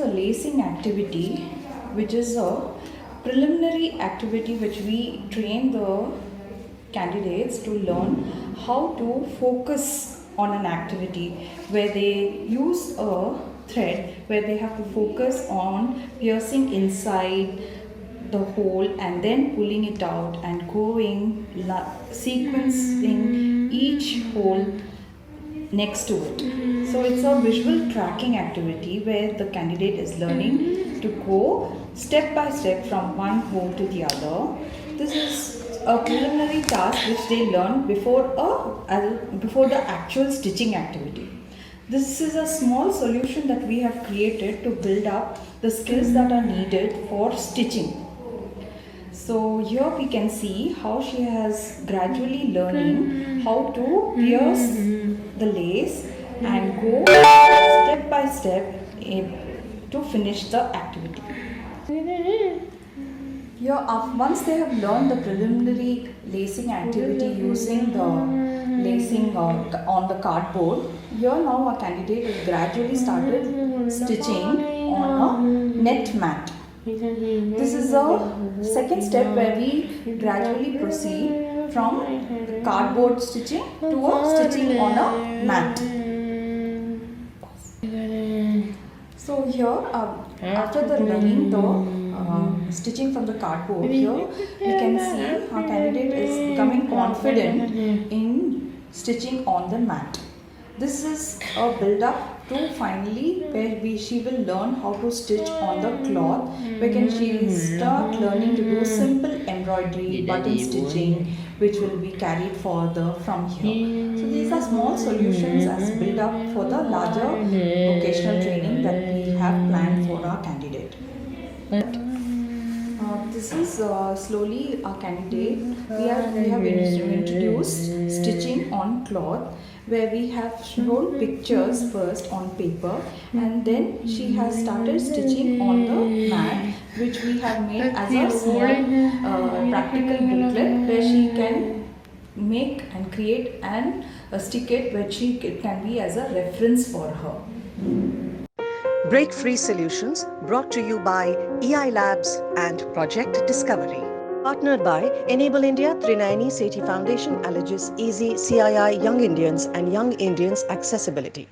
lacing activity, which is a preliminary activity which we train the candidates to learn how to focus on an activity, where they use a thread where they have to focus on piercing inside the hole and then pulling it out and going sequencing each hole next to it. So it's a visual tracking activity where the candidate is learning to go step by step from one hole to the other. This is a preliminary task which they learn before the actual stitching activity. This is a small solution that we have created to build up the skills that are needed for stitching. So here we can see how she has gradually learning how to pierce the lace and go step by step to finish the activity. Here, once they have learned the preliminary lacing activity using the lacing on the cardboard, here now our candidate has gradually started stitching on a net mat. This is a second step where we gradually proceed from cardboard stitching to a stitching on a mat. So here, after the learning the stitching from the cardboard, here we can see our candidate is becoming confident in stitching on the mat. This is a build-up to finally where she will learn how to stitch on the cloth, where she will start learning to do simple embroidery, button stitching, which will be carried further from here. So these are small solutions as build-up for the larger vocational training that we have planned for our candidate. This is slowly our candidate. We have introduced stitching on cloth, where we have shown pictures first on paper, and then she has started stitching on the mat, which we have made as a small practical booklet where she can make and create and stick it, which it can be as a reference for her. Break Free Solutions, brought to you by EI Labs and Project Discovery. Partnered by Enable India, Trinayani Sethi Foundation, Allegis Easy, CII Young Indians and Young Indians Accessibility.